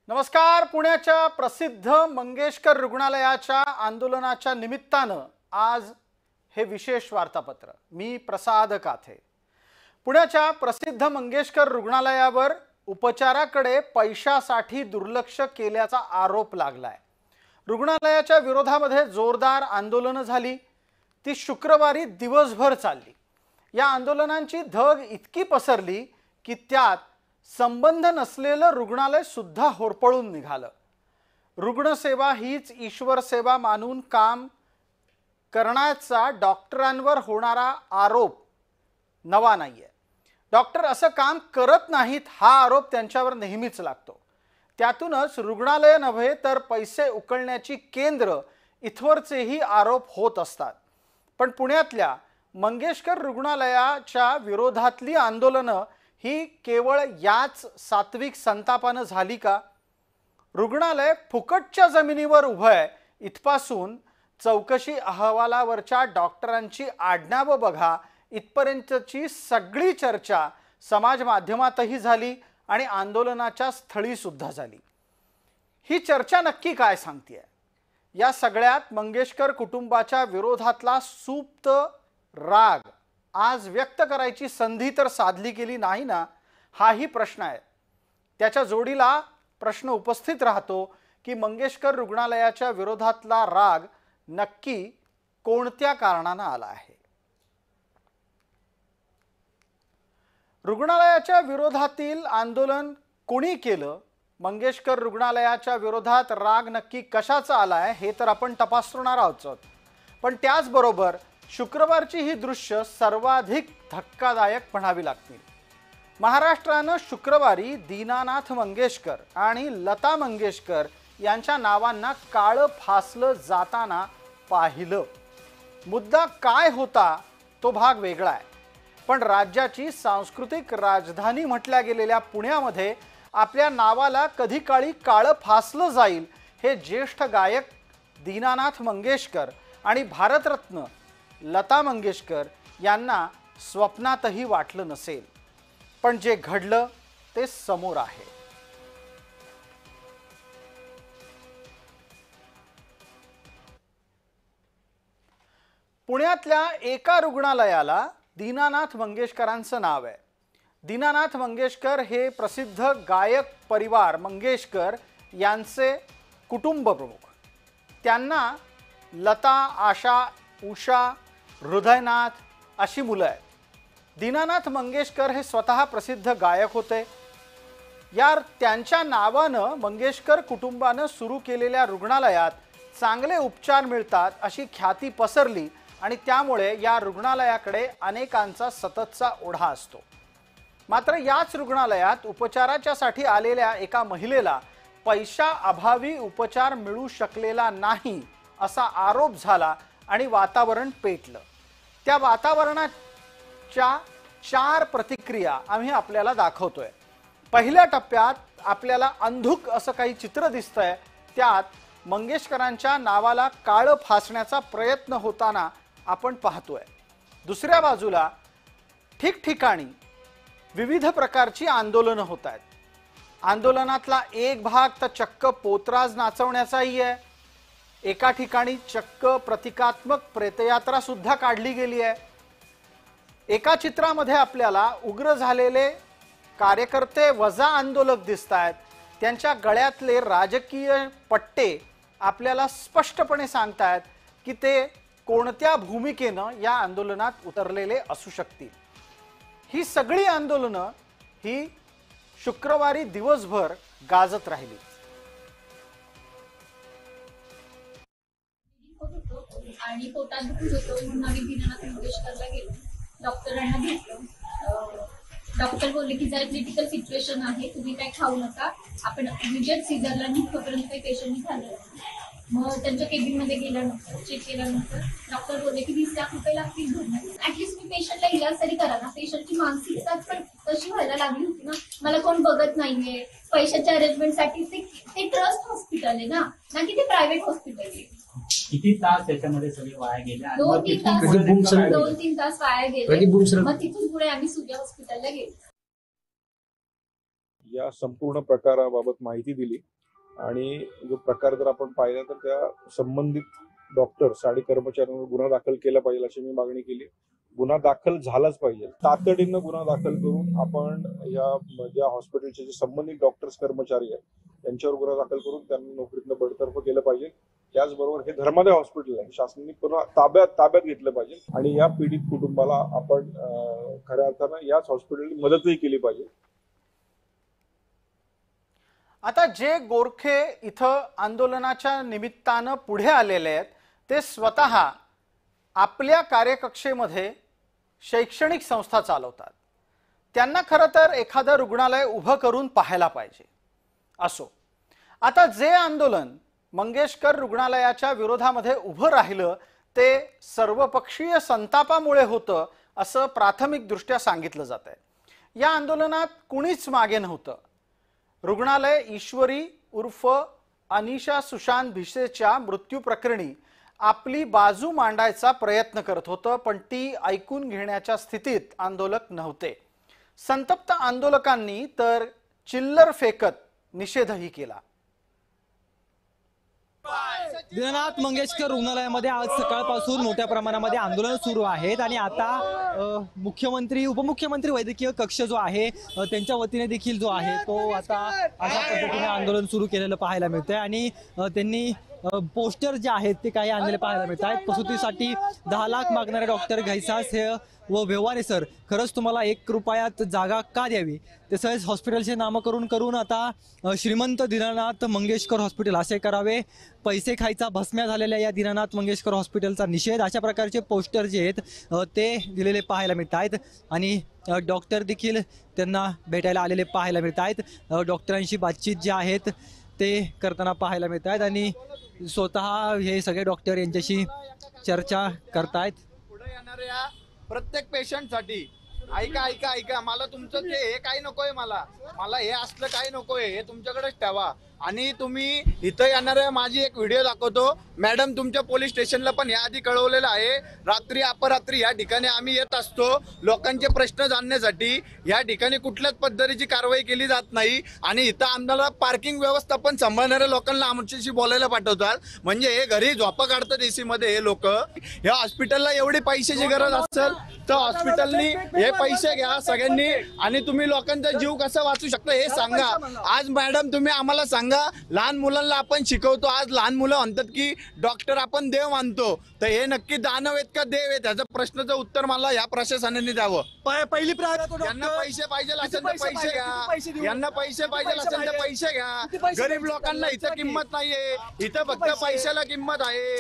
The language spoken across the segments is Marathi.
नमस्कार. पुण्याच्या प्रसिद्ध मंगेशकर रुग्णालयाच्या आंदोलनाच्या निमित्तानं आज हे विशेष वार्तापत्र. मी प्रसाद काथे. पुण्याच्या प्रसिद्ध मंगेशकर रुग्णालयावर उपचाराकडे पैशासाठी दुर्लक्ष केल्याचा आरोप लागलाय. रुग्णालयाच्या विरोधामध्ये जोरदार आंदोलनं झाली. ती शुक्रवारी दिवसभर चालली. या आंदोलनांची धग इतकी पसरली की त्यात संबंध नसलेलं रुग्णालय सुद्धा होरपळून निघालं. रुग्णसेवा हीच ईश्वर सेवा मानून काम करण्याचा डॉक्टरांवर होणारा आरोप नवा नाहीये. डॉक्टर असं काम करत नाहीत हा आरोप त्यांच्यावर नेहमीच लागतो. त्यातूनच रुग्णालय नव्हे तर पैसे उकळण्याची केंद्र इथवरचेही आरोप होत असतात. पण पुण्यातल्या मंगेशकर रुग्णालयाच्या विरोधातली आंदोलनं ही केवळ याच सात्विक संतापानं झाली का? रुग्णालय फुकटच्या जमिनीवर उभं आहे इथपासून चौकशी अहवालावरच्या डॉक्टरांची आडनावं बघा इथपर्यंतची सगळी चर्चा समाज माध्यमातही झाली आणि आंदोलनाच्या स्थळी सुद्धा झाली. ही चर्चा नक्की काय सांगतेय? या सगळ्यात मंगेशकर कुटुंबाच्या विरोधातला सुप्त राग आज व्यक्त करायची संधी तर साधली गेली नाही ना, हाही प्रश्न आहे. त्याच्या जोडीला प्रश्न उपस्थित राहतो की मंगेशकर रुग्णालयाच्या विरोधातला राग नक्की कोणत्या कारणाने आला आहे? रुग्णालयाच्या विरोधातील आंदोलन कोणी केलं? मंगेशकर रुग्णालयाच्या विरोधात राग नक्की कशाचा आलाय हे तर आपण तपासणार आहोत. पण त्याचबरोबर शुक्रवारची ही दृश्य सर्वाधिक धक्कादायक म्हणावी लागतील. महाराष्ट्रानं शुक्रवारी दीनानाथ मंगेशकर आणि लता मंगेशकर यांच्या नावांना काळं फासलं जाताना पाहिलं. मुद्दा काय होता तो भाग वेगळा आहे. पण राज्याची सांस्कृतिक राजधानी म्हटल्या गेलेल्या पुण्यामध्ये आपल्या नावाला कधी काळी काळं फासलं जाईल हे ज्येष्ठ गायक दीनानाथ मंगेशकर आणि भारतरत्न लता मंगेशकर यांना स्वप्नातही वाटलं नसेल. पण जे घडलं ते समोर आहे. पुण्यातल्या एका रुग्णालयाला दीनानाथ मंगेशकरांचं नाव आहे. दीनानाथ मंगेशकर हे प्रसिद्ध गायक परिवार मंगेशकर यांचे कुटुंब प्रमुख. त्यांना लता, आशा, उषा, हृदयनाथ अशी मुलं आहेत. दीनानाथ मंगेशकर हे स्वतः प्रसिद्ध गायक होते. त्यांच्या नावानं मंगेशकर कुटुंबानं सुरू केलेल्या रुग्णालयात चांगले उपचार मिळतात अशी ख्याती पसरली आणि त्यामुळे या रुग्णालयाकडे अनेकांचा सततचा ओढा असतो. मात्र याच रुग्णालयात उपचाराच्यासाठी आलेल्या एका महिलेला पैशाअभावी उपचार मिळू शकलेला नाही असा आरोप झाला आणि वातावरण पेटलं. त्या वातावरणाच्या 4 प्रतिक्रिया आम्ही आपल्याला दाखवतोय. पहिल्या टप्प्यात आपल्याला अंधुक असं काही चित्र दिसतंय. त्यात मंगेशकरांच्या नावाला काळं फासण्याचा प्रयत्न होताना आपण पाहतोय. दुसऱ्या बाजूला ठिकठिकाणी विविध प्रकारची आंदोलनं होत आहेत. आंदोलनातला एक भाग तर चक्क पोतराज नाचवण्याचाही आहे. एका ठिकाणी चक्क प्रतिकात्मक प्रेतयात्रा सुद्धा काढली गेली आहे. एका चित्रामध्ये आपल्याला उग्र झालेले कार्यकर्ते वजा आंदोलक दिसत आहेत. त्यांच्या गळ्यातले राजकीय पट्टे आपल्याला स्पष्टपणे सांगतायत की ते कोणत्या भूमिकेनं या आंदोलनात उतरलेले असू शकतील. ही सगळी आंदोलनं ही शुक्रवारी दिवसभर गाजत राहिली. आणि पोटात दुखत होतं म्हणून आम्ही दीनानाथ मंगेशकरला गेलो. डॉक्टरांना भेटलो. डॉक्टर बोलले की जरा क्रिटिकल सिच्युएशन आहे, तुम्ही काय खाऊ नका, आपण इमिजिएट सीझरला निघतोपर्यंत काही पेशंटनी झालं. मग त्यांच्या केबिनमध्ये गेल्यानंतर चेक केल्यानंतर डॉक्टर बोलले की 20 लाख रुपये लागतील भरण्यात. ऍटलीस्ट मी पेशंटला इलाज तरी करा ना. पेशंटची मानसिकता पण तशी व्हायला लागली होती ना. मला कोण बघत नाहीये. पैशाच्या अरेंजमेंटसाठी ते ट्रस्ट हॉस्पिटल आहे ना की ते प्रायव्हेट हॉस्पिटल आहे. किती तास त्याच्यामध्ये सगळे वाया गेले? 2-3 तास वाया गेले. मग तिथून पुढे आम्ही सूर्या हॉस्पिटलला गेलो. या संपूर्ण प्रकाराबाबत माहिती दिली आणि जो प्रकार जर आपण पाहिला तर त्या संबंधित डॉक्टर्स आणि कर्मचाऱ्यांवर गुन्हा दाखल केला पाहिजे अशी मी मागणी केली. गुन्हा दाखल झालाच पाहिजे. तातडीनं गुन्हा दाखल करून आपण या ज्या हॉस्पिटलचे जे संबंधित डॉक्टर्स कर्मचारी आहेत त्यांच्यावर गुन्हा दाखल करून त्यांना नोकरीतनं बडतर्फ केलं पाहिजे. त्याचबरोबर हे धर्मादाय हॉस्पिटल आहे, शासनाने पुन्हा ताब्यात घेतलं पाहिजे आणि या पीडित कुटुंबाला आपण खऱ्या अर्थानं याच हॉस्पिटलची मदतही केली पाहिजे. आता जे गोरखे इथं आंदोलनाच्या निमित्तानं पुढे आलेले आहेत ते स्वतः आपल्या कार्यकक्षेमध्ये शैक्षणिक संस्था चालवतात. त्यांना खरं तर एखादं रुग्णालय उभं करून पाहायला पाहिजे. असो, आता जे आंदोलन मंगेशकर रुग्णालयाच्या विरोधामध्ये उभं राहिलं ते सर्वपक्षीय संतापामुळे होतं असं प्राथमिकदृष्ट्या सांगितलं जात आहे. या आंदोलनात कुणीच मागे नव्हतं. रुग्णालय ईश्वरी उर्फ अनिशा सुशांत भिसेच्या मृत्यू प्रकरणी आपली बाजू मांडायचा प्रयत्न करत होतं, पण ती ऐकून घेण्याच्या स्थितीत आंदोलक नव्हते. संतप्त आंदोलकांनी तर चिल्लर फेकत निषेधही केला. दीनानाथ मंगेशकर रुग्णालयामध्ये आज सकाळपासून मोठ्या प्रमाणामध्ये आंदोलन सुरू आहेत आणि आता मुख्यमंत्री उपमुख्यमंत्री वैद्यकीय कक्ष जो आहे त्यांच्या वतीने देखील जो आहे तो आता अशा पद्धतीने आंदोलन सुरू केलेलं पाहायला मिळतंय आणि त्यांनी पोस्टर जे आहेत ते काही आणलेले पाहायला मिळत आहेत. प्रसूतीसाठी 10 लाख मागणारे डॉक्टर घैसास हे व व्यवहारे सर, खरंच तुम्हाला 1 रुपयात जागा का द्यावी, तसंच हॉस्पिटलचे नामकरण करून आता श्रीमंत दीनानाथ मंगेशकर हॉस्पिटल असे करावे, पैसे खायचा भस्म्या झालेल्या या दीनानाथ मंगेशकर हॉस्पिटलचा निषेध, अशा प्रकारचे पोस्टर जे आहेत ते दिलेले पाहायला मिळत आहेत आणि डॉक्टर देखील त्यांना भेटायला आलेले पाहायला मिळत आहेत. डॉक्टरांशी बातचीत जे आहेत ते करताना पाहायला मिळत आहेत आणि स्वतः हे सगळे डॉक्टर यांच्याशी चर्चा करतायत. पुढे येणाऱ्या प्रत्येक पेशंटसाठी ऐका मला तुमचं ते हे काही नकोय, मला हे असलं काही नकोय, हे तुमच्याकडेच ठेवा. आणि तुम्ही इथं येणाऱ्या माझी एक व्हिडिओ दाखवतो. मॅडम तुमच्या पोलीस स्टेशनला पण याआधी कळवलेलं आहे. रात्री अपरात्री या ठिकाणी आम्ही येत असतो लोकांचे प्रश्न जाणण्यासाठी. या ठिकाणी कुठल्याच पद्धतीची कारवाई केली जात नाही आणि इथं आम्हाला पार्किंग व्यवस्थापन सांभाळणाऱ्या लोकांना आमच्याशी बोलायला पाठवतात. म्हणजे हे घरी झोपा काढतात एसी मध्ये हे लोक. या हॉस्पिटलला एवढी पैशाची गरज असेल तर हॉस्पिटलनी हे पैसे घ्या सगळ्यांनी आणि तुम्ही लोकांचा जीव कसा वाचू शकता हे सांगा. आज मॅडम तुम्ही आम्हाला सांगा, लहान मुलांना आपण शिकवतो, आज लहान मुलं म्हणतात की डॉक्टर आपण देव मानतो, तर हे नक्की दानव आहेत का देव आहेत याचा प्रश्नाचं उत्तर मला या प्रशासनाने द्यावं. पहिली यांना पैसे पाहिजे असेल तर पैसे घ्या, यांना पैसे पाहिजे असेल तर पैसे घ्या. गरीब लोकांना इथं किंमत नाहीये, इथं फक्त पैशाला किंमत आहे,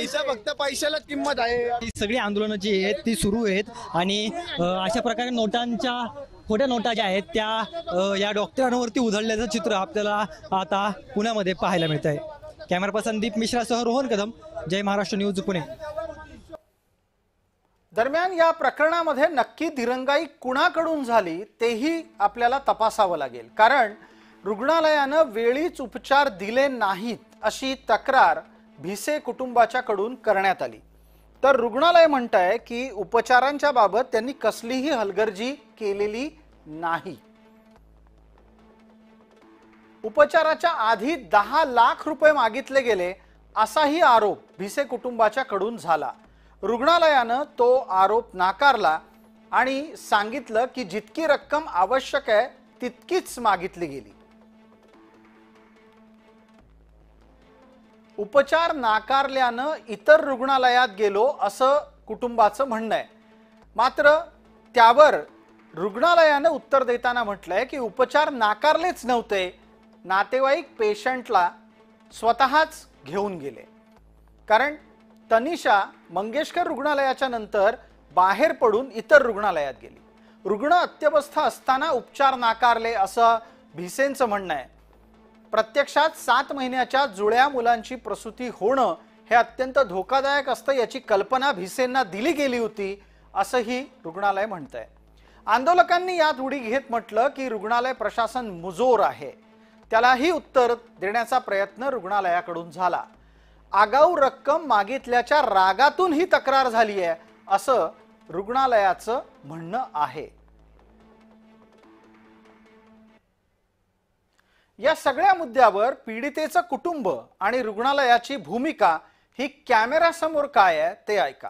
इथं फक्त पैशालाच किंमत आहे. ही सगळी आंदोलनं जी आहेत ती सुरू आहेत आणि अशा प्रकारे नोटांच्या खोट्या नोटा ज्या आहेत त्या या डॉक्टरांवरती उधळल्याचं चित्र आपल्याला आता पुण्यामध्ये पाहायला मिळत आहे. कॅमेरा पर्सन संदीप मिश्रासह रोहन कदम, जय महाराष्ट्र न्यूज, पुणे. दरम्यान या प्रकरणामध्ये नक्की दिरंगाई कुणाकडून झाली तेही आपल्याला तपासावं लागेल, कारण रुग्णालयानं वेळीच उपचार दिले नाहीत अशी तक्रार भिसे कुटुंबाच्याकडून करण्यात आली. तर रुग्णालय म्हणतंय की उपचारांच्या बाबत त्यांनी कसलीही हलगर्जी केलेली नाही. उपचाराच्या आधी 10 लाख रुपये मागितले गेले असाही आरोप भिसे कुटुंबाच्याकडून झाला. रुग्णालयानं तो आरोप नाकारला आणि सांगितलं की जितकी रक्कम आवश्यक आहे तितकीच मागितली गेली. उपचार नाकारल्यानं इतर रुग्णालयात गेलो असं कुटुंबाचं म्हणणं आहे. मात्र त्यावर रुग्णालयानं उत्तर देताना म्हटलंय की उपचार नाकारलेच नव्हते, नातेवाईक पेशंटला स्वतःच घेऊन गेले. कारण तनिषा मंगेशकर रुग्णालयाच्या नंतर बाहेर पडून इतर रुग्णालयात गेली. रुग्ण अत्यवस्थ असताना उपचार नाकारले असं भिसेंचं म्हणणं आहे. प्रत्यक्षात 7 महिन्याच्या जुळ्या मुलांची प्रसूती होणं हे अत्यंत धोकादायक असतं याची कल्पना भिसेंना दिली गेली होती असंही रुग्णालय म्हणतंय. आंदोलकांनी यात उडी घेत म्हटलं की रुग्णालय प्रशासन मुजोर आहे. त्यालाही उत्तर देण्याचा प्रयत्न रुग्णालयाकडून झाला. आगाऊ रक्कम मागितल्याच्या रागातून ही तक्रार झाली आहे असं रुग्णालयाचं म्हणणं आहे. या सगळ्या मुद्द्यावर पीडितेचं कुटुंब आणि रुग्णालयाची भूमिका ही कॅमेऱ्यासमोर काय आहे ते ऐका.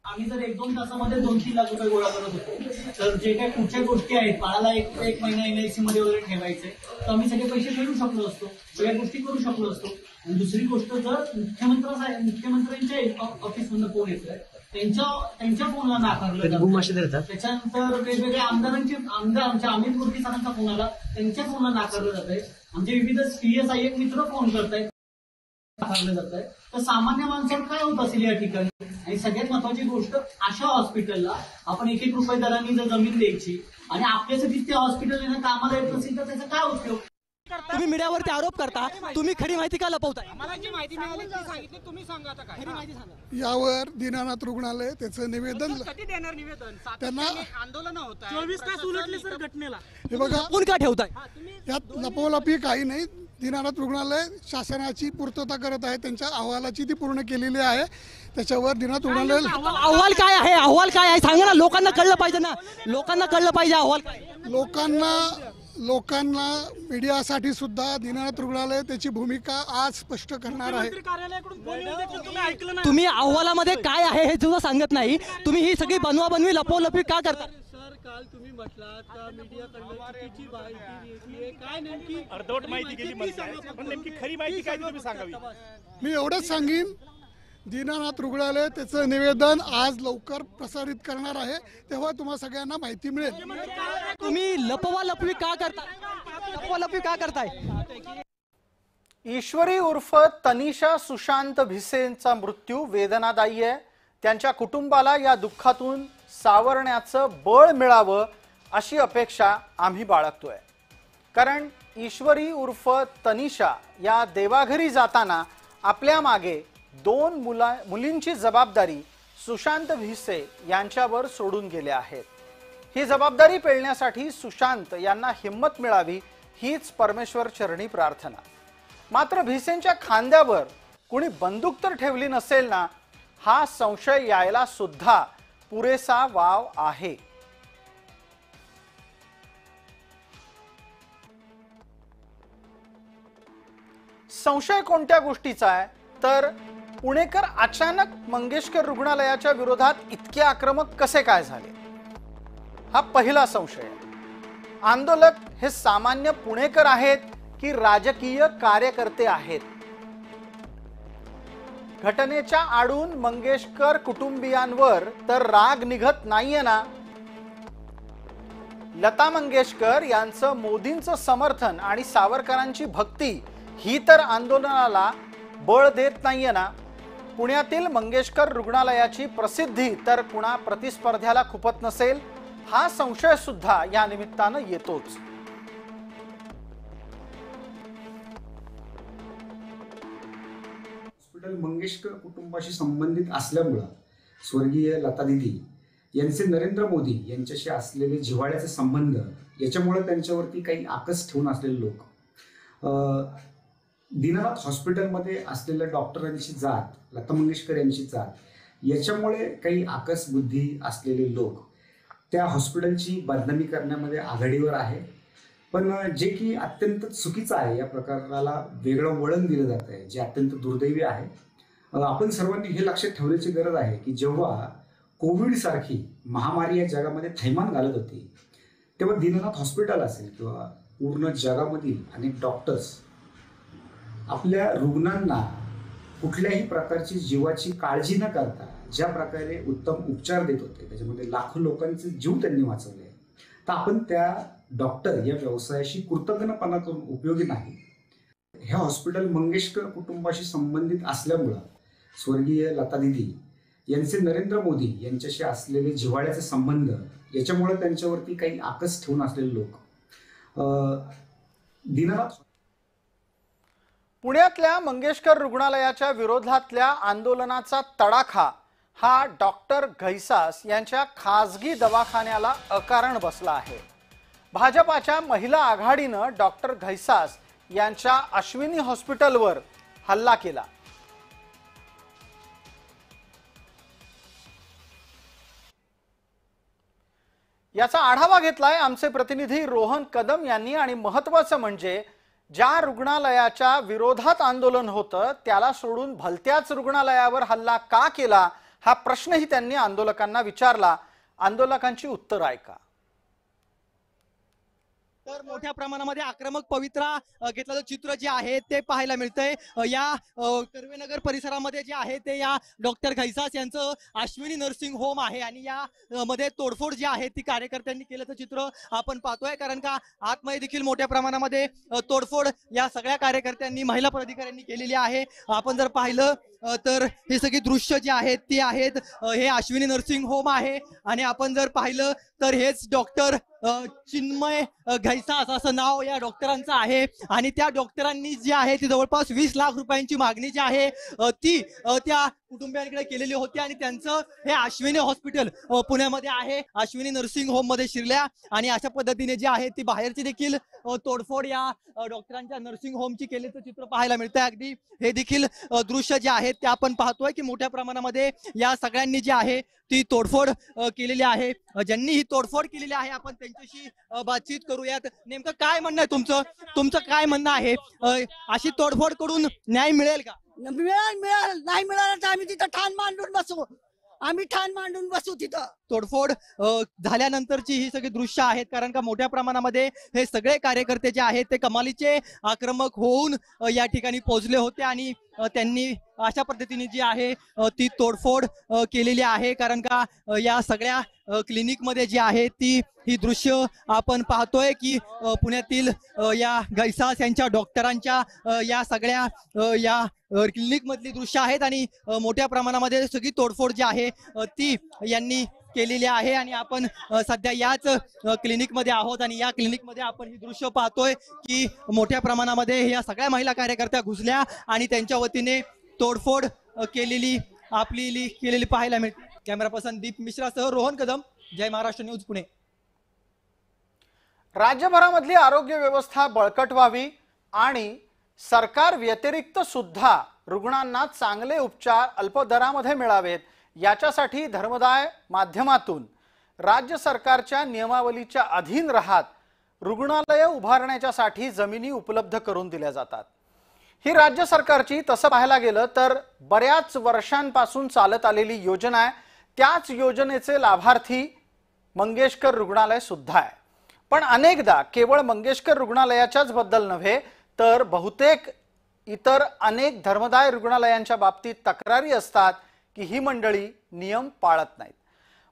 आम्ही जर 1-2 तासामध्ये 2-3 लाख रुपये गोळा करत होतो, तर जे काही पुढच्या गोष्टी आहेत, बाळाला एक महिना एनआयसी मध्ये वगैरे ठेवायचे, तर आम्ही सगळे पैसे मिळवू शकलो असतो, सगळ्या गोष्टी करू शकलो असतो. आणि दुसरी गोष्ट, जर मुख्यमंत्र्यांच्या ऑफिसमधून फोन येतोय, त्यांच्या फोनला नाकारलं जातं. त्याच्यानंतर वेगवेगळ्या आमच्या अमित मूर्ती सरांचा फोन आला, त्यांच्या फोनला नाकारलं जातंय. आमचे विविध CSI मित्र फोन करतायत, नाकारलं जात आहे. तर सामान्य माणसाला काय होत असेल या ठिकाणी. आणि सगळ्यात महत्वाची गोष्ट, अशा हॉस्पिटलला आपण 1-1 रुपये दरांनी जर जमीन द्यायची आणि आपल्यासाठी ते हॉस्पिटल येणं कामाला येत नसेल तर त्याचा काय उपयोग. तुम्ही मीडियावरती आरोप करता, तुम्ही खरी माहिती का लपवताय? मला जी माहिती मिळाली ती सांगितली, तुम्ही सांगा आता काय खरी माहिती सांगा. यावर दीनानाथ रुग्णालय त्याचं निवेदन कधी देणार निवेदन? त्यांना आंदोलन होत आहे, 24 तास उलटले सर घटनेला. हे बघा, कोण का ठेवताय? यात लपवलपी काही नाही. दीनानाथ रुग्णालय शासनाची पूर्तता करत आहे, त्यांच्या अहवालाची ती पूर्ण केलेली आहे. त्याच्यावर दीनानाथ रुग्णालय अहवाल काय आहे? अहवाल काय आहे सांगा ना, लोकांना कळलं पाहिजे ना, लोकांना कळलं पाहिजे अहवाल काय. लोकांना मीडियासाठी सुद्धा दीनानाथ रुग्णालय त्याची भूमिका आज स्पष्ट करणार आहे. कार्यालयाकडून फोन येऊन देखील तुम्ही ऐकलं नाही. तुम्ही अहवालामध्ये काय आहे हे सुद्धा सांगत नाही. तुम्ही ही सगळी बनवाबनवी लपवलपी का करता? सर, काल तुम्ही म्हटलात का मीडियाकडनं चुकीची माहिती येते, काय नेमकी अर्धवट माहिती गेली, पण नेमकी खरी माहिती काय तुम्ही सांगावी. मी एवढंच सांगेन, दीनानाथ रुग्णालय त्याचं निवेदन आज लवकर प्रसारित करणार आहे, तेव्हा तुम्हा सगळ्यांना माहिती मिळेल. तुम्ही लपवालपवी का करताय? लपवालपवी का करताय? ईश्वरी उर्फ तनिषा सुशांत भिसेंचा मृत्यू वेदनादायी आहे. त्यांच्या कुटुंबाला या दुःखातून सावरण्याचं बळ मिळावं अशी अपेक्षा आम्ही बाळगतोय. कारण ईश्वरी उर्फ तनिषा या देवाघरी जाताना आपल्या मागे 2 मुलींची जबाबदारी सुशांत भिसे यांच्यावर सोडून गेल्या आहेत. ही जबाबदारी पेलण्यासाठी सुशांत यांना हिम्मत मिळावी हीच परमेश्वर चरणी प्रार्थना. मात्र भिसेंच्या खांद्यावर कुणी बंदूक तर ठेवली नसेल ना, हा संशय यायला सुद्धा पुरेसा वाव आहे. संशय कोणत्या गोष्टीचा आहे तर पुणेकर अचानक मंगेशकर रुग्णालयाच्या विरोधात इतके आक्रमक कसे काय झाले, हा पहिला संशय आहे. आंदोलक हे सामान्य पुणेकर आहेत की राजकीय कार्यकर्ते आहेत? घटनेच्या आडून मंगेशकर कुटुंबियांवर तर राग निघत नाहीये ना? लता मंगेशकर यांचं मोदींचं समर्थन आणि सावरकरांची भक्ती ही तर आंदोलनाला बळ देत नाहीये ना? पुण्यातील मंगेशकर रुग्णालयाची प्रसिद्धी तर कुणा प्रतिस्पर्ध्याला खुपत नसेल, हा संशय सुद्धा या निमित्तानं येतोच. हॉस्पिटल मंगेशकर कुटुंबाशी संबंधित असल्यामुळं स्वर्गीय लता दिदी यांचे नरेंद्र मोदी यांच्याशी असलेले जिव्हाळ्याचे संबंध, याच्यामुळे त्यांच्यावरती काही आकस ठेवून असलेले लोक, दीनानाथ हॉस्पिटलमध्ये असलेल्या डॉक्टरांची जात, लता मंगेशकर यांची जात, याच्यामुळे काही आकस बुद्धी असलेले लोक त्या हॉस्पिटलची बदनामी करण्यामध्ये आघाडीवर आहे. पण जे की अत्यंत चुकीचं आहे, या प्रकाराला वेगळं वळण दिलं जात आहे, जे अत्यंत दुर्दैवी आहे. आपण सर्वांनी हे लक्षात ठेवण्याची गरज आहे की जेव्हा कोविड सारखी महामारी या जगामध्ये थैमान घालत होती, तेव्हा दीनानाथ हॉस्पिटल असेल किंवा पूर्ण जगामधील अनेक डॉक्टर्स आपल्या रुग्णांना कुठल्याही प्रकारची जीवाची काळजी न करता ज्या प्रकारे उत्तम उपचार देत होते, त्याच्यामध्ये लाखो लोकांचे जीव त्यांनी वाचवले. तर आपण त्या डॉक्टर या व्यवसायाशी कृतज्ञपणा करून उपयोगी नाही. हे हॉस्पिटल मंगेशकर कुटुंबाशी संबंधित असल्यामुळं स्वर्गीय लता दिदी यांचे नरेंद्र मोदी यांच्याशी असलेले जिव्हाळ्याचे संबंध, याच्यामुळे त्यांच्यावरती काही आकस ठेवून असलेले लोक दीनानाथ. पुण्यातल्या मंगेशकर रुग्णालयाच्या विरोधातल्या आंदोलनाचा तडाखा हा डॉक्टर घैसास यांच्या खासगी दवाखान्याला अकारण बसला आहे. भाजपाच्या महिला आघाडीनं डॉक्टर घैसास यांच्या अश्विनी हॉस्पिटलवर हल्ला केला. याचा आढावा घेतलाय आमचे प्रतिनिधी रोहन कदम यांनी आणि महत्त्वाचं म्हणजे ज्या रुग्णालयाच्या विरोधात आंदोलन होतं त्याला सोडून भलत्याच रुग्णालयावर हल्ला का केला हा प्रश्नही त्यांनी आंदोलकांना विचारला. आंदोलकांची उत्तर ऐका. तर मोठ्या प्रमाणामध्ये आक्रमक पवित्रा घेतल्याचं चित्र जे आहे ते पाहायला मिळतंय. या कर्वेनगर परिसरामध्ये जे आहे ते या डॉक्टर घैसास यांचं अश्विनी नर्सिंग होम आहे आणि या मध्ये तोडफोड जी आहे ती कार्यकर्त्यांनी केल्याचं चित्र आपण पाहतोय. कारण का आतमध्ये देखील मोठ्या प्रमाणामध्ये तोडफोड या सगळ्या कार्यकर्त्यांनी महिला पदाधिकाऱ्यांनी केलेली आहे. आपण जर पाहिलं तर हे सगळी दृश्य जी आहेत ती आहेत. हे अश्विनी नर्सिंग होम आहे आणि आपण जर पाहिलं तर हेच डॉक्टर चिन्मय घैसास असं नाव या डॉक्टरांचं आहे आणि त्या डॉक्टरांनी जी आहे ती जवळपास 20 लाख रुपयांची मागणी जी आहे ती त्या कुटुंबियांकडे केलेली होती आणि त्यांचं हे अश्विनी हॉस्पिटल पुण्यामध्ये आहे. अश्विनी नर्सिंग होम मध्ये शिरल्या आणि अशा पद्धतीने जी आहे ती बाहेरची देखील तोडफोड या डॉक्टरांच्या नर्सिंग होमची केल्याचं चित्र पाहायला मिळतंय. अगदी हे देखील दृश्य जे आहेत ते आपण पाहतोय की मोठ्या प्रमाणामध्ये या सगळ्यांनी जी आहे ती तोडफोड केलेली आहे. ज्यांनी ही तोडफोड केलेली आहे आपण त्यांच्याशी बातचीत करूयात. नेमकं काय म्हणणं आहे तुमचं काय म्हणणं आहे? अशी तोडफोड करून न्याय मिळेल का? मिळेल नाही मिळालं तर आम्ही तिथं ठाण मांडून बसू तिथं. तोडफोड झाल्यानंतरची ही सगळी दृश्य आहेत. कारण का मोठ्या प्रमाणामध्ये हे सगळे कार्यकर्ते जे आहेत ते कमालीचे आक्रमक होऊन या ठिकाणी पोहोचले होते आणि त्यांनी अशा पद्धतीने जी आहे ती तोडफोड केलेली आहे. कारण का या सगळ्या क्लिनिक मध्ये जी आहे ती ही दृश्य आपण पाहतोय की पुण्यातील या घैसास यांच्या डॉक्टरांच्या या सगळ्या या क्लिनिक मधली दृश्य आहेत आणि मोठ्या प्रमाणामध्ये सगळी तोडफोड जी आहे ती यांनी केलेली आहे. आणि आपण सध्या याच क्लिनिक मध्ये आहोत आणि या क्लिनिक मध्ये आपण ही दृश्य पाहतोय की मोठ्या प्रमाणामध्ये या सगळ्या महिला कार्यकर्त्या घुसल्या आणि त्यांच्या वतीने तोडफोड केलेली पाहायला मिळते. कॅमेरा पर्सन दीप मिश्रासह रोहन कदम, जय महाराष्ट्र न्यूज, पुणे. राज्यभरामधली आरोग्य व्यवस्था बळकट व्हावी आणि सरकार व्यतिरिक्त सुद्धा रुग्णांना चांगले उपचार अल्प दरामध्ये मिळावेत याच्यासाठी धर्मदाय माध्यमातून राज्य सरकारच्या नियमावलीच्या अधीन राहत रुग्णालय उभारण्यासाठी जमिनी उपलब्ध करून दिल्या जातात. ही राज्य सरकारची तसं पाहायला गेलं तर बऱ्याच वर्षांपासून चालत आलेली योजना आहे. त्याच योजनेचे लाभार्थी मंगेशकर रुग्णालय सुद्धा आहे. पण अनेकदा केवळ मंगेशकर रुग्णालयाच्याच बद्दल नव्हे तर बहुतेक इतर अनेक धर्मदाय रुग्णालयांच्या बाबतीत तक्रारी असतात की ही मंडळी नियम पाळत नाहीत.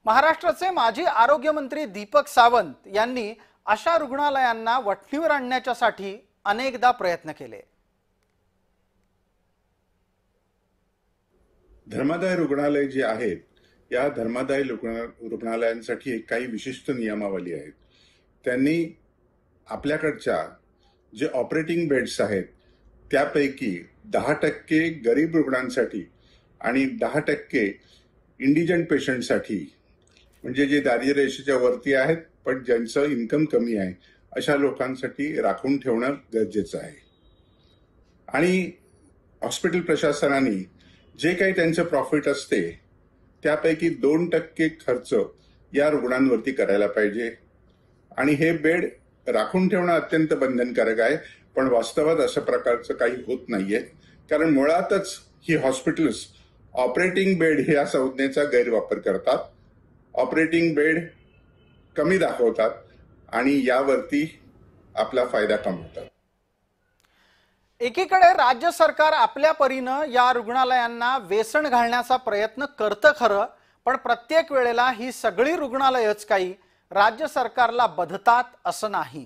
महाराष्ट्राचे माजी आरोग्यमंत्री दीपक सावंत यांनी अशा रुग्णालयांना वठणीवर आणण्यासाठी अनेकदा प्रयत्न केले. धर्मादाय रुग्णालय जे आहेत या धर्मादाय रुग्णालयांसाठी काही विशिष्ट नियमावली आहेत. त्यांनी आपल्याकडच्या जे ऑपरेटिंग बेड्स आहेत त्यापैकी 10% गरीब रुग्णांसाठी आणि 10% इंडिजंट पेशंटसाठी, म्हणजे जे दारिद्र्य रेषेच्या वरती आहेत पण ज्यांचं इन्कम कमी आहे अशा लोकांसाठी राखून ठेवणं गरजेचं आहे. आणि हॉस्पिटल प्रशासनाने जे काही त्यांचं प्रॉफिट असते त्यापैकी 2% खर्च या रुग्णांवरती करायला पाहिजे. आणि हे बेड राखून ठेवणं अत्यंत बंधनकारक आहे, पण वास्तवात अशा प्रकारचं काही होत नाहीये. कारण मुळातच ही हॉस्पिटल्स ऑपरेटिंग बेड ह्या संज्ञेचा गैरवापर करतात. ऑपरेटिंग बेड कमी दाखवतात आणि यावरती आपला फायदा कमवतात. एकीकडे राज्य सरकार आपल्या परीनं या रुग्णालयांना वेसण घालण्याचा प्रयत्न करतं खरं, पण प्रत्येक वेळेला ही सगळी रुग्णालयच काही राज्य सरकारला बधतात असं नाही.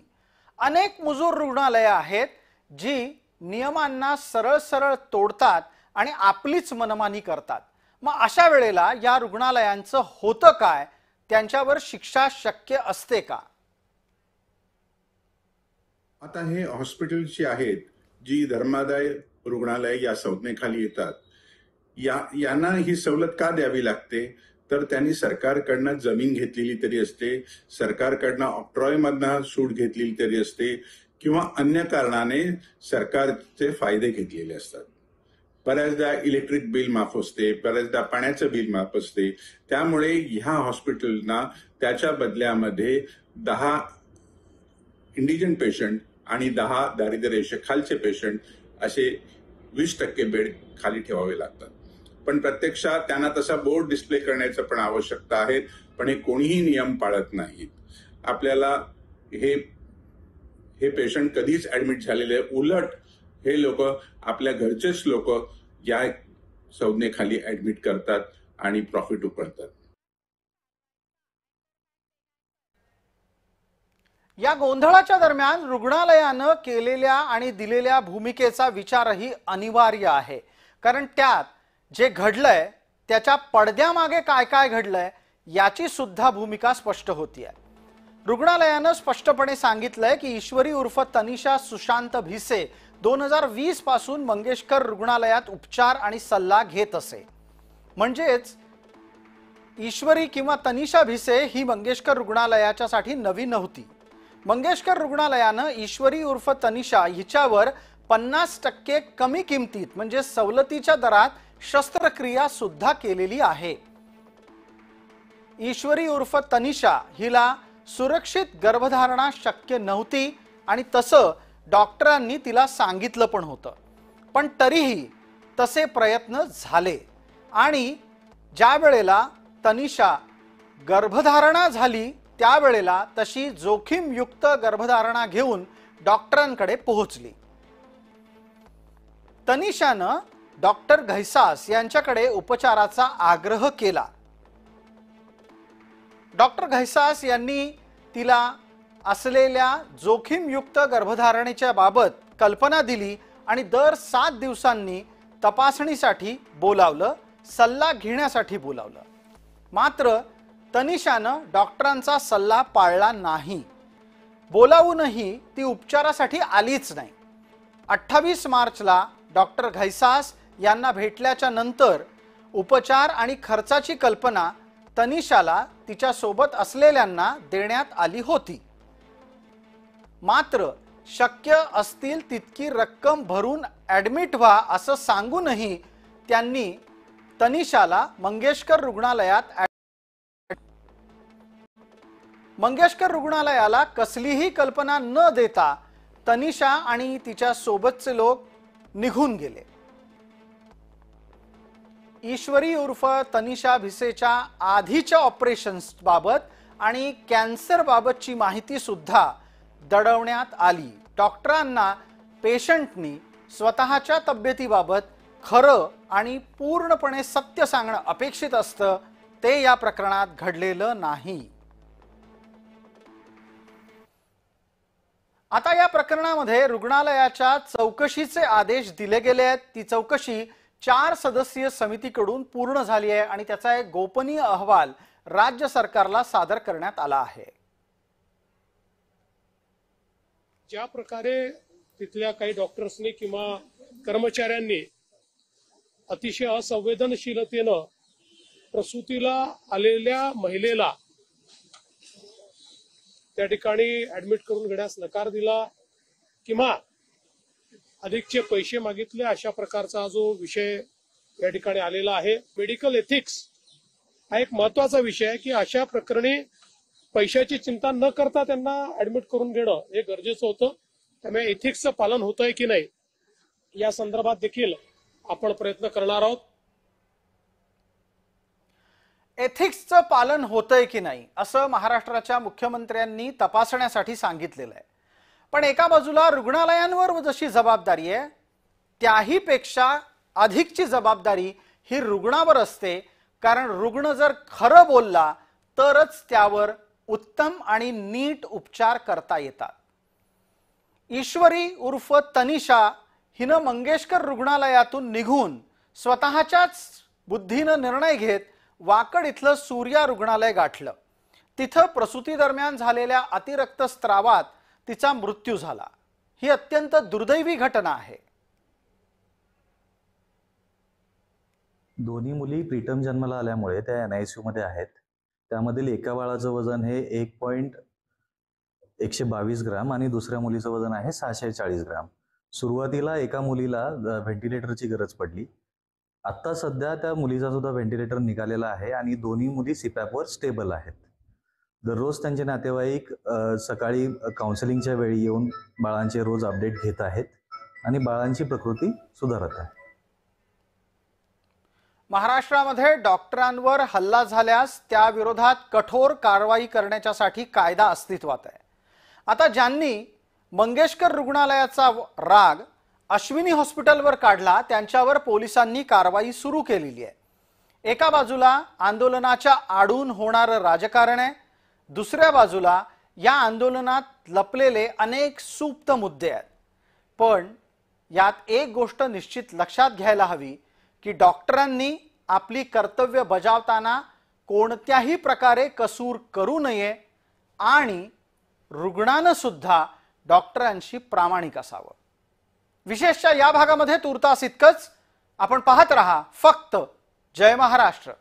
अनेक मुजूर रुग्णालये आहेत जी नियमांना सरळ सरळ तोडतात आणि आपलीच मनमानी करतात. मग अशा वेळेला या रुग्णालयांचं होतं काय? त्यांच्यावर शिक्षा शक्य असते का? आता हे हॉस्पिटल्स आहेत जी धर्मादाय रुग्णालय या संज्ञेखाली येतात, यांना ही सवलत का द्यावी लागते? तर त्यांनी सरकारकडनं जमीन घेतलेली तरी असते, सरकारकडनं ऑक्ट्रॉयमधनं सूट घेतलेली तरी असते किंवा अन्य कारणाने सरकारचे फायदे घेतलेले असतात. बऱ्याचदा इलेक्ट्रिक बिल माफ असते, बऱ्याचदा पाण्याचं बिल माफ असते. त्यामुळे ह्या हॉस्पिटलना त्याच्या बदल्यामध्ये 10 इंडिजन पेशंट आणि 10 दारिद्र्य रेषेखालचे पेशंट असे 20% बेड खाली ठेवावे लागतात. पण प्रत्यक्षात त्यांना तसा बोर्ड डिस्प्ले करण्याचं पण आवश्यकता आहे, पण हे कोणीही नियम पाळत नाहीत. आपल्याला हे पेशंट कधीच ऍडमिट झालेले, उलट हे लोक आपल्या घरचेच लोक या संज्ञेखाली ऍडमिट करतात आणि प्रॉफिट उकळतात. या गोंधळाच्या दरम्यान रुग्णालयानं केलेल्या आणि दिलेल्या भूमिकेचा विचारही अनिवार्य आहे, कारण त्यात जे घडलंय त्याच्या पडद्यामागे काय काय घडलंय याची सुद्धा भूमिका स्पष्ट होतीये. रुग्णालयानं स्पष्टपणे सांगितलंय की ईश्वरी उर्फ तनिषा सुशांत भिसे 2020 पासून मंगेशकर रुग्णालयात उपचार आणि सल्ला घेत असे. म्हणजेच ईश्वरी किंवा तनिषा भिसे ही मंगेशकर रुग्णालयाच्यासाठी नवी नव्हती. मंगेशकर रुग्णालयानं ईश्वरी उर्फ तनिषा हिच्यावर 50% कमी किमतीत म्हणजे सवलतीच्या दरात शस्त्रक्रिया सुद्धा केलेली आहे. ईश्वरी उर्फ तनिषा हिला सुरक्षित गर्भधारणा शक्य नव्हती आणि तसं डॉक्टरांनी तिला सांगितलं पण होतं, पण तरीही तसे प्रयत्न झाले आणि ज्या वेळेला तनिषा गर्भधारणा झाली त्यावेळेला तशी जोखीमयुक्त गर्भधारणा घेऊन डॉक्टरांकडे पोहोचली. तनिषानं डॉक्टर घैसास यांच्याकडे उपचाराचा आग्रह केला. डॉक्टर घैसास यांनी तिला असलेल्या जोखीमयुक्त गर्भधारणेच्या बाबत कल्पना दिली आणि दर 7 दिवसांनी तपासणीसाठी बोलावलं, सल्ला घेण्यासाठी बोलावलं. मात्र तनिषानं डॉक्टरांचा सल्ला पाळला नाही. बोलावूनही ती उपचारासाठी आलीच नाही. 28 मार्चला डॉक्टर घैसास यांना भेटल्याच्या नंतर उपचार आणि खर्चाची कल्पना तनिषाला तिच्या सोबत असलेल्यांना देण्यात आली होती. मात्र शक्य असतील तितकी रक्कम भरून ऍडमिट व्हा असं सांगूनही त्यांनी तनिषाला मंगेशकर रुग्णालयाला कसलीही कल्पना न देता तनिषा आणि तिच्या सोबतचे लोक निघून गेले. ईश्वरी उर्फ तनिषा भिसेच्या आधीच्या ऑपरेशन्स बाबत आणि कॅन्सर बाबतची माहिती सुद्धा दडवण्यात आली. डॉक्टरांना पेशंटनी स्वतःच्या तब्येतीबाबत खरं आणि पूर्णपणे सत्य सांगणं अपेक्षित असतं, ते या प्रकरणात घडलेलं नाही. आता या प्रकरणामध्ये रुग्णालयाच्या चौकशीचे आदेश दिले गेले आहेत. ती चौकशी 4 सदस्यीय समितीकडून पूर्ण झाली आहे आणि त्याचा एक गोपनीय अहवाल राज्य सरकारला सादर करण्यात आला आहे. ज्या प्रकारे तिथल्या काही डॉक्टर्सनी किंवा कर्मचाऱ्यांनी अतिशय असंवेदनशीलतेनं प्रसूतीला आलेल्या महिलेला त्या ठिकाणी ऍडमिट करून घेण्यास नकार दिला किंवा अधिकचे पैसे मागितले, अशा प्रकारचा जो विषय या ठिकाणी आलेला आहे. मेडिकल एथिक्स हा एक महत्वाचा विषय आहे की अशा प्रकरणी पैशाची चिंता न करता त्यांना ऍडमिट करून घेणं हे गरजेचं होतं. त्यामुळे एथिक्सचं पालन होतंय की नाही या संदर्भात देखील आपण प्रयत्न करणार आहोत. एथिक्सचं पालन होतंय की नाही असं महाराष्ट्राच्या मुख्यमंत्र्यांनी तपासण्यासाठी सांगितलेलं आहे. पण एका बाजूला रुग्णालयांवर जशी जबाबदारी आहे त्याही पेक्षा अधिकची जबाबदारी ही रुग्णावर असते, कारण रुग्ण जर खरं बोलला तरच त्यावर उत्तम आणि नीट उपचार करता येतात. ईश्वरी उर्फ तनिषा हिनं मंगेशकर रुग्णालयातून निघून स्वतःच्याच बुद्धीनं निर्णय घेत वाकड इथलं सूर्या रुग्णालय गाठलं. तिथं प्रसूती दरम्यान झालेल्या अतिरक्तस्त्रावात तिचा मृत्यू झाला. ही अत्यंत दुर्दैवी घटना आहे. दोन्ही मुली प्रीटम जन्माला आल्यामुळे त्या NICU मध्ये आहेत. त्यामधील एका बाळाचं वजन हे 1.122 ग्राम आणि दुसऱ्या मुलीचं वजन आहे 640 ग्राम. सुरुवातीला एका मुलीला व्हेंटिलेटरची गरज पडली. आत्ता सध्या त्या मुलीचा सुद्धा व्हेंटिलेटर निघालेला आहे आणि दोन्ही मुली सीपॅपवर स्टेबल आहेत. दररोज त्यांचे नातेवाईक सकाळी काउन्सिलिंगच्या वेळी येऊन बाळांचे रोज अपडेट घेत आहेत आणि बाळांची प्रकृती सुधारत आहे. महाराष्ट्रामध्ये डॉक्टरांवर हल्ला झाल्यास त्या विरोधात कठोर कारवाई करण्यासाठी कायदा अस्तित्वात आहे. आता ज्यांनी मंगेशकर रुग्णालयाचा राग अश्विनी हॉस्पिटलवर काढला त्यांच्यावर पोलिसांनी कारवाई सुरू केलेली आहे. एका बाजूला आंदोलनाच्या आडून होणारं राजकारण आहे, दुसऱ्या बाजूला या आंदोलनात लपलेले अनेक सुप्त मुद्दे आहेत. पण यात एक गोष्ट निश्चित लक्षात घ्यायला हवी की डॉक्टरांनी आपली कर्तव्य बजावताना कोणत्याही प्रकारे कसूर करू नये आणि रुग्णानं सुद्धा डॉक्टरांशी प्रामाणिक असावं. विशेषतः या भागामध्ये तुर्तास इतकंच. आपण पाहत रहा फक्त जय महाराष्ट्र.